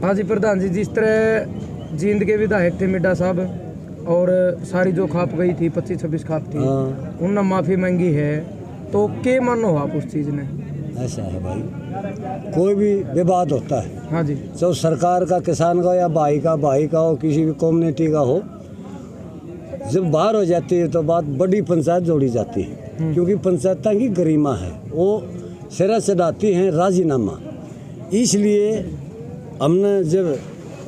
हाँ जी प्रधान जी, जिस तरह जींद के विधायक थे मिड्डा साहब और सारी जो खाप गई थी 25-26 खाप थी, उनने माफ़ी मांगी है, तो क्या मानो आप उस चीज़ ने? ऐसा है भाई, कोई भी विवाद होता है, हाँ जी, चाहे सरकार का, किसान का या भाई का हो, किसी भी कम्युनिटी का हो, जब बाहर हो जाती है तो बात बड़ी पंचायत जोड़ी जाती है, क्योंकि पंचायत की गरिमा है, वो सिरा चढ़ाती हैं राजीनामा। इसलिए हमने जब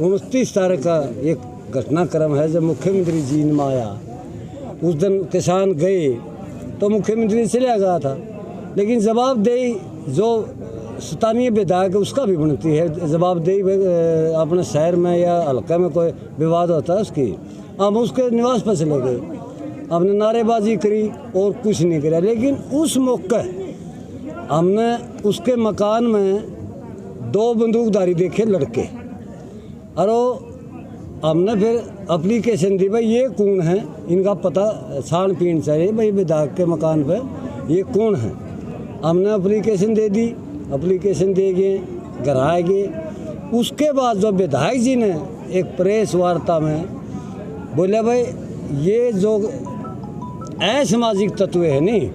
29 तारीख का एक घटनाक्रम है, जब मुख्यमंत्री जींद में आया, उस दिन किसान गए तो मुख्यमंत्री चला गया था, लेकिन जवाबदेही जो स्थानीय विधायक उसका भी बनती है, जवाबदेही अपने शहर में या हल्का में कोई विवाद होता है उसकी, हम उसके निवास पर चले गए, हमने नारेबाजी करी और कुछ नहीं करा। लेकिन उस मौके हमने उसके मकान में 2 बंदूकधारी देखे लड़के, और हमने फिर एप्लीकेशन दी, भाई ये कौन है, इनका पता छानबीन चाहिए, भाई विधायक के मकान पर ये कौन है। हमने एप्लीकेशन दे दी, एप्लीकेशन दे गए, घर आ गए। उसके बाद जो विधायक जी ने एक प्रेस वार्ता में बोले, भाई ये जो असामाजिक तत्व है नहीं,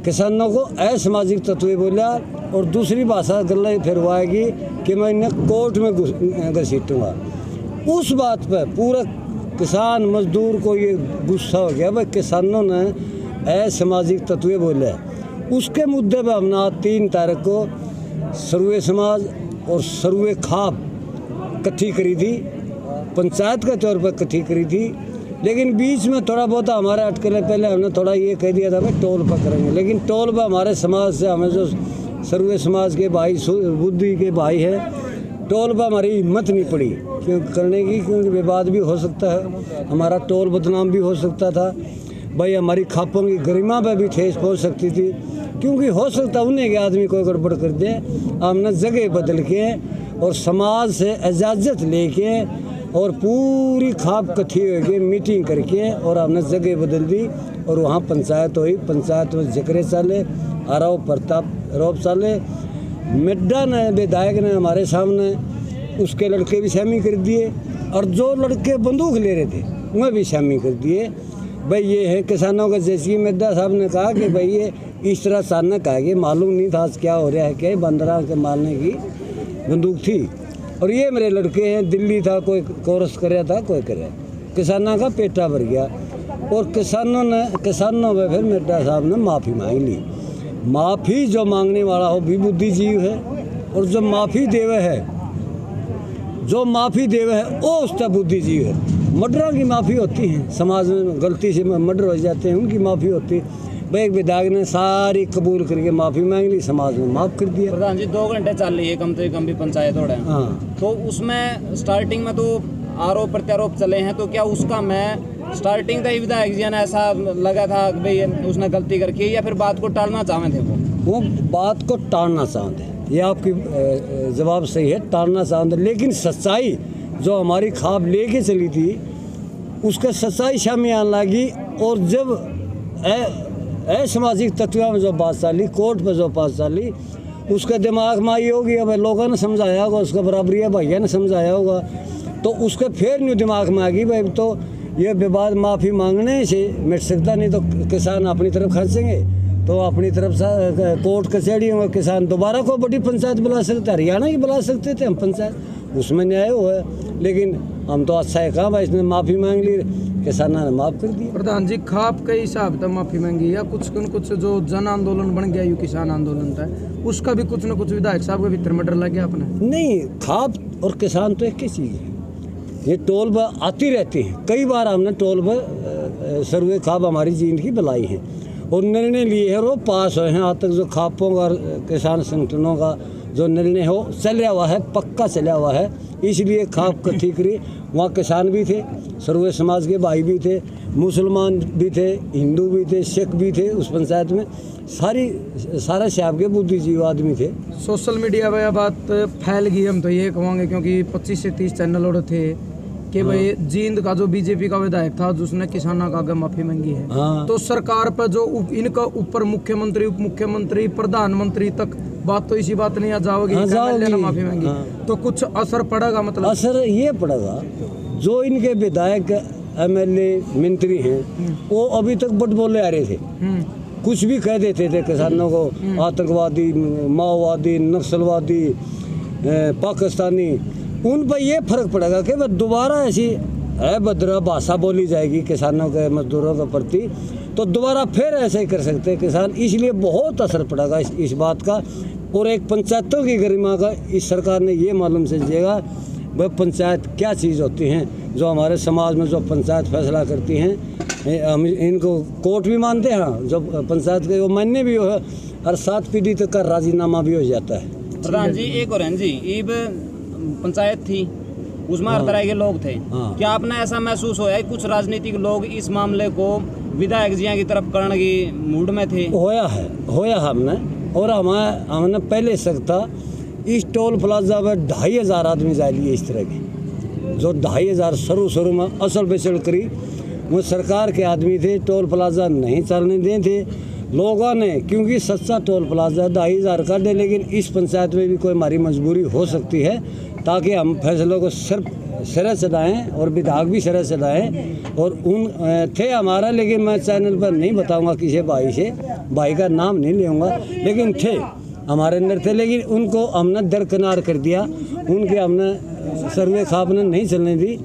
किसानों को असामाजिक तत्व बोला, और दूसरी भाषा गला फिरवाएगी कि मैं इन्हें कोर्ट में घसीटूँगा। उस बात पर पूरा किसान मजदूर को ये गुस्सा हो गया, भाई किसानों ने असामाजिक तत्व बोले। उसके मुद्दे पर हमने 3 तारीख को सर्वे समाज और सर्वे खाप इकट्ठी करी थी, पंचायत के तौर पर इकट्ठी करी थी। लेकिन बीच में थोड़ा बहुत हमारे अटकले, पहले हमने थोड़ा ये कह दिया था भाई टोल पर करेंगे, लेकिन टोल पर हमारे समाज से, हमें जो सर्वे समाज के भाई, बुद्धि के भाई है, टोल पर हमारी हिम्मत नहीं पड़ी क्यों करने की, क्योंकि विवाद भी हो सकता है, हमारा टोल बदनाम भी हो सकता था, भाई हमारी खापों की गरिमा पर भी ठेस पहुँच सकती थी, क्योंकि हो सकता उन्हें के आदमी कोई गड़बड़ कर दे। हमने जगह बदल के और समाज से इजाज़त लेके और पूरी खाप इकट्ठी होकर मीटिंग करके और हमने जगह बदल दी, और वहाँ पंचायत हुई। पंचायत में जकरे चाले, आराव प्रताप रोप चाले, मिड्डा ने, विधायक ने हमारे सामने उसके लड़के भी शामिल कर दिए, और जो लड़के बंदूक ले रहे थे वह भी शामिल कर दिए। भाई ये है किसानों का, जैसे मिड्डा साहब ने कहा कि भाई ये इस तरह अचानक आ गए, मालूम नहीं था क्या हो रहा है, क्या बंदरा के मारने की बंदूक थी, और ये मेरे लड़के हैं, दिल्ली था, कोई कोरस कर था, कोई करे, किसानों का पेटा भर गया। और किसानों में फिर मिड्डा साहब ने माफ़ी मांग ली। माफ़ी जो मांगने वाला हो भी बुद्धिजीव है, और जो माफ़ी देवे है वो उसका बुद्धिजीव है। मर्डरों की माफ़ी होती है, समाज में गलती से मर्डर हो जाते हैं, उनकी माफ़ी होती है। भाई एक विधायक ने सारी कबूल करके माफ़ी मांग ली, समाज में माफ़ कर दिया। प्रधान जी 2 घंटे चल रही है कम से कम भी पंचायत हो रहा है, हाँ, तो उसमें स्टार्टिंग में तो आरोप प्रत्यारोप चले हैं, तो क्या उसका मैं स्टार्टिंग ही विधायक जी ने ऐसा लगा था कि भाई उसने गलती करके, या फिर बात को टालना चाहते थे? वो बात को टालना चाहते हैं, ये आपकी जवाब सही है, टालना चाहते, लेकिन सच्चाई जो हमारी खाप लेके चली थी उसका सच्चाई सामने आने लगी। और जब असामाजिक तत्वों में जो बात चली, कोर्ट पर जो बात चली, उसके दिमाग में आई होगी, अब लोगों ने समझाया होगा, उसका बराबरी भैया ने समझाया होगा, तो उसके फिर न्यू दिमाग में आ गई भाई तो ये विवाद माफ़ी मांगने से मिट सकता, नहीं तो किसान अपनी तरफ खर्चेंगे, तो अपनी तरफ से कोर्ट कचहरी होंगे, किसान दोबारा को बड़ी पंचायत बुला सकते, हरियाणा की बुला सकते थे हम पंचायत, उसमें न्याय हुआ है। लेकिन हम तो अच्छा है कहा, इसने माफ़ी मांग ली, किसानों ने माफ़ कर दिया। प्रधान जी खाप के हिसाब से माफ़ी मांगी, या कुछ जो जन आंदोलन बन गया, यू किसान आंदोलन था, उसका भी कुछ न कुछ विधायक साहब के भीतर मर्डर लग गया अपने? नहीं, खाप और किसान तो एक ही चीज़ है, ये टोल पर आती रहती हैं। कई बार हमने टोल पर सर्वे खाप हमारी जींद की बुलाई है और निर्णय लिए हैं, वो पास हुए हैं। आज तक जो खापों का, किसान संगठनों का जो निर्णय हो चला हुआ है, पक्का चला हुआ है, इसलिए खाप इकट्ठी करी। वहाँ किसान भी थे, सर्वे समाज के भाई भी थे, मुसलमान भी थे, हिंदू भी थे, सिख भी थे, उस पंचायत में सारे शहर के बुद्धिजीवी आदमी थे। सोशल मीडिया पर यह बात फैल गई, हम तो ये कहेंगे, क्योंकि 25 से 30 चैनल और थे कि भाई जींद का जो बीजेपी का विधायक था जिसने किसानों का आगे माफी मांगी है, तो सरकार पर जो इनका ऊपर मुख्यमंत्री, उप मुख्यमंत्री, प्रधानमंत्री तक बात तो इसी बात नहीं, आ जाओगी हाँ, MLA ने जाओगी। माफी मांगी हाँ। तो कुछ असर पड़ेगा मतलब? असर ये पड़ेगा, जो इनके विधायक MLA मंत्री हैं वो अभी तक बट बोले आ रहे थे, कुछ भी कह देते थे किसानों को, आतंकवादी, माओवादी, नक्सलवादी, पाकिस्तानी। उन पर ये फर्क पड़ेगा कि वह दोबारा ऐसी अभद्र भाषा बोली जाएगी किसानों के, मजदूरों के प्रति, तो दोबारा फिर ऐसे ही कर सकते हैं किसान। इसलिए बहुत असर पड़ेगा इस बात का। और एक पंचायतों की गरिमा का इस सरकार ने ये मालूम समझेगा वह पंचायत क्या चीज़ होती हैं, जो हमारे समाज में जो पंचायत फैसला करती हैं, हम इनको कोर्ट भी मानते हैं, जो पंचायत के वो मान्य भी हो, और 7 पीढ़ी तक का राजीनामा भी हो जाता है। प्रधान जी एक और हैं जी, ईब पंचायत थी, उसमें हर तरह के लोग थे। हाँ। क्या आपने ऐसा महसूस होया है कुछ राजनीतिक लोग इस मामले को विधायक जिया की तरफ करने की मूड में थे? होया हमने, और हमने पहले सकता इस टोल प्लाजा में 2500 आदमी जा लिए इस तरह के, जो 2500 शुरू में असल बेचड़ करी, वो सरकार के आदमी थे, टोल प्लाजा नहीं चलने दें थे लोगों ने, क्योंकि सच्चा टोल प्लाजा 2500 का दे। लेकिन इस पंचायत में भी कोई हमारी मजबूरी हो सकती है, ताकि हम फैसलों को सिर्फ सिरे चढ़ाएँ और विधायक भी सिरे चढ़ाएँ। और उन थे हमारा, लेकिन मैं चैनल पर नहीं बताऊंगा किसी भाई का नाम नहीं लूँगा, लेकिन थे हमारे अंदर थे, लेकिन उनको हमने दरकिनार कर दिया, उनके हमने सर्वे खापने नहीं चलने दी,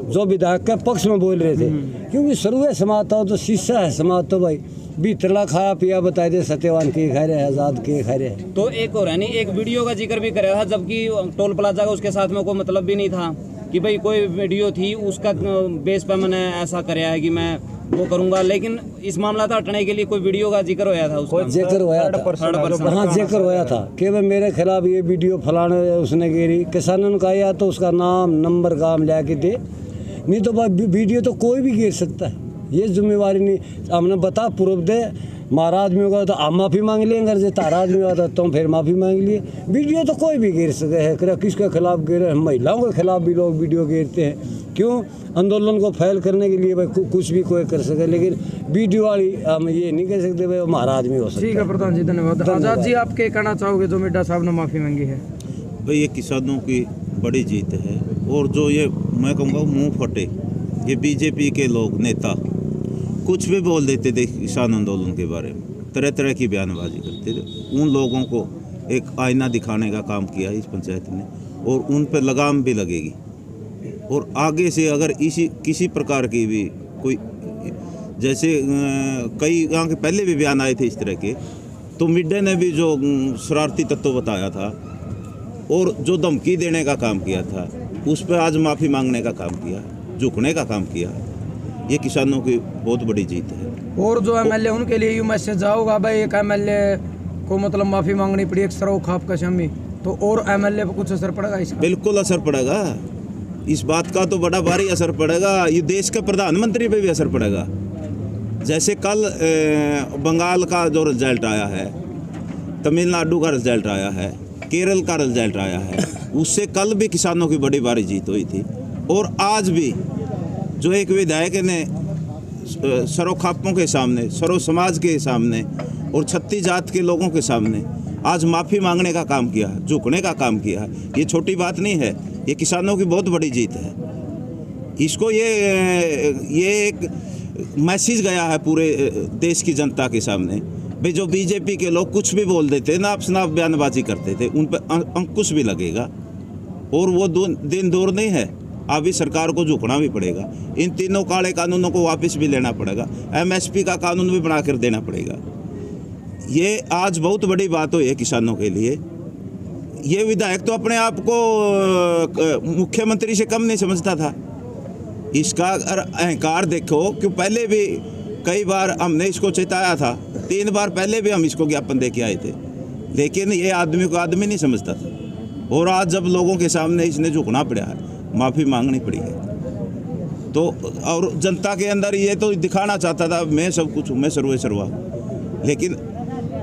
जो विधायक के पक्ष में बोल रहे थे। क्योंकि सर्वे समाता हो तो शीशा है, समाता तो भाई भी तला खाया पिया बताए दे, सत्यवान के खा रहे हैं, आज़ाद के खा रहे हैं। तो एक और है नहीं, एक वीडियो का जिक्र भी कराया था, जबकि टोल प्लाजा का उसके साथ में कोई मतलब भी नहीं था कि भाई कोई वीडियो थी उसका बेस पर मैंने ऐसा कराया है कि मैं वो करूंगा। लेकिन इस मामला था हटने के लिए कोई वीडियो का जिक्र होया था, उसका जिक्र होया था, हाँ जिक्र होया था कि भाई मेरे खिलाफ ये वीडियो फलाने उसने गिरी। किसानों ने कहा या तो उसका नाम नंबर काम ला के दे, नहीं तो भाई वीडियो तो कोई भी गिर सकता है, ये जिम्मेवारी नहीं। हमने बता प्रूफ दे, हमारा आदमी होगा तो हम माफ़ी मांग लिए, अगर जो तारा आदमी होगा तो तुम फिर माफ़ी मांग लिए। वीडियो तो कोई भी गिर सके है, किसके खिलाफ गिरे, महिलाओं के खिलाफ भी लोग वीडियो गिरते हैं। क्यों? आंदोलन को फैल करने के लिए भाई कुछ भी कोई कर सके, लेकिन वीडियो वाली हम ये नहीं कह सकते भाई हमारा आदमी हो सकता है। ठीक है प्रधान जी, धन्यवाद। आज़ाद जी आप क्या कहना चाहोगे जो मिड्डा साहब ने माफ़ी मांगी है? भाई ये किसानों की बड़ी जीत है। और जो ये मैं कहूँगा मुंह फटे ये बीजेपी के लोग नेता कुछ भी बोल देते थे किसान आंदोलन के बारे में, तरह तरह की बयानबाजी करते थे। उन लोगों को एक आईना दिखाने का काम किया इस पंचायत ने, और उन पर लगाम भी लगेगी। और आगे से अगर किसी प्रकार की भी कोई, जैसे कई यहाँ के पहले भी बयान आए थे इस तरह के, तो मिड्डे ने भी जो शरारती तत्व बताया था और जो धमकी देने का काम किया था, उस पर आज माफ़ी मांगने का काम किया, झुकने का काम किया। ये किसानों की बहुत बड़ी जीत है। और जो MLA उनके लिए ये मैसेज आओगा भाई, एक MLA को मतलब माफ़ी मांगनी पड़ी एक सरो खाप का शमी, तो और MLA पर कुछ असर पड़ेगा इसका? बिल्कुल असर पड़ेगा, इस बात का तो बड़ा भारी असर पड़ेगा। ये देश के प्रधानमंत्री पे भी असर पड़ेगा। जैसे कल बंगाल का जो रिजल्ट आया है, तमिलनाडु का रिजल्ट आया है, केरल का रिजल्ट आया है, उससे कल भी किसानों की बड़ी भारी जीत हुई थी। और आज भी जो एक विधायक ने सरोखापों के सामने, सरो समाज के सामने और 36 जात के लोगों के सामने आज माफ़ी मांगने का काम किया, झुकने का काम किया, ये छोटी बात नहीं है, ये किसानों की बहुत बड़ी जीत है। इसको ये एक मैसेज गया है पूरे देश की जनता के सामने। भाई जो बीजेपी के लोग कुछ भी बोल देते, नाप शनाप बयानबाजी करते थे, उन पर अंकुश भी लगेगा। और वो दिन दूर नहीं है, अभी सरकार को झुकना भी पड़ेगा। इन तीनों काले कानूनों को वापस भी लेना पड़ेगा, MSP का कानून भी बना कर देना पड़ेगा। ये आज बहुत बड़ी बात हुई है किसानों के लिए। ये विधायक तो अपने आप को मुख्यमंत्री से कम नहीं समझता था। इसका अगर अहंकार देखो कि पहले भी कई बार हमने इसको चेताया था, 3 बार पहले भी हम इसको ज्ञापन दे के आए थे, लेकिन ये आदमी को आदमी नहीं समझता था। और आज जब लोगों के सामने इसने झुकना पड़ा है, माफ़ी मांगनी पड़ी है, तो और जनता के अंदर ये तो दिखाना चाहता था मैं सब कुछ हूँ, मैं सर्वे सर्वा हूँ। लेकिन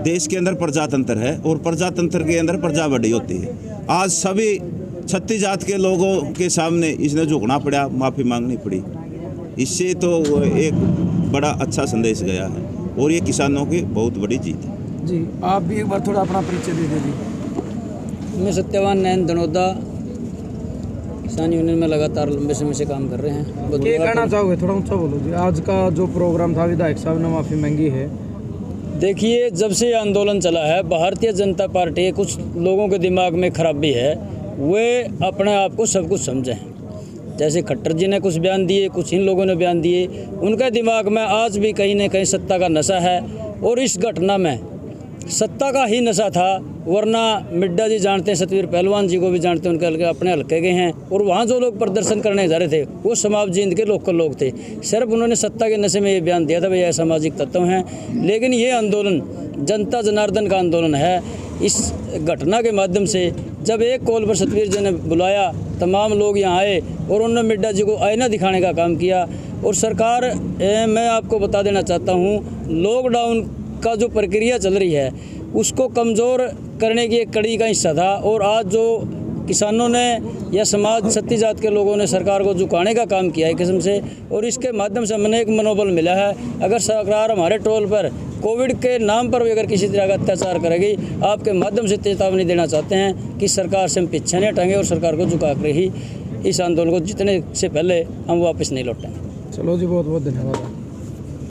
देश के अंदर प्रजातंत्र है और प्रजातंत्र के अंदर प्रजा बड़ी होती है। आज सभी 36 जात के लोगों के सामने इसने झुकना पड़ा, माफ़ी मांगनी पड़ी। इससे तो एक बड़ा अच्छा संदेश गया है और ये किसानों की बहुत बड़ी जीत है। जी आप भी एक बार थोड़ा अपना परिचय दे दीजिए। मैं सत्यवान नैन धनोदा किसान यूनियन में लगातार लंबे समय से काम कर रहे हैं। क्या कहना चाहोगे, थोड़ा ऊंचा बोलो जी। आज का जो प्रोग्राम था विधायक साहब ने माफ़ी मांगी है, देखिए, जब से ये आंदोलन चला है, भारतीय जनता पार्टी कुछ लोगों के दिमाग में खराबी है, वे अपने आप को सब कुछ समझें। जैसे खट्टर जी ने कुछ बयान दिए, कुछ इन लोगों ने बयान दिए, उनके दिमाग में आज भी कहीं न कहीं सत्ता का नशा है। और इस घटना में सत्ता का ही नशा था, वरना मिड्डा जी जानते हैं, सतवीर पहलवान जी को भी जानते हैं, उनके हल्के अपने हल्के के हैं। और वहाँ जो लोग प्रदर्शन करने जा रहे थे वो समाज जींद के लोकल लोग थे। सिर्फ उन्होंने सत्ता के नशे में ये बयान दिया था भाई असामाजिक तत्व हैं, लेकिन ये आंदोलन जनता जनार्दन का आंदोलन है। इस घटना के माध्यम से जब एक कॉल पर सतवीर जी ने बुलाया, तमाम लोग यहाँ आए और उन्होंने मिड्डा जी को आईना दिखाने का काम किया। और सरकार, मैं आपको बता देना चाहता हूँ, लॉकडाउन का जो प्रक्रिया चल रही है उसको कमज़ोर करने की एक कड़ी का हिस्सा था। और आज जो किसानों ने या समाज सत्ती जात के लोगों ने सरकार को झुकाने का काम किया एक किस्म से, और इसके माध्यम से हमें एक मनोबल मिला है। अगर सरकार हमारे टोल पर कोविड के नाम पर भी अगर किसी तरह का अत्याचार करेगी, आपके माध्यम से चेतावनी देना चाहते हैं कि सरकार से हम पीछे नहीं हटेंगे और सरकार को झुका कर ही इस आंदोलन को जितने से पहले हम वापस नहीं लौटेंगे। चलो जी, बहुत बहुत धन्यवाद।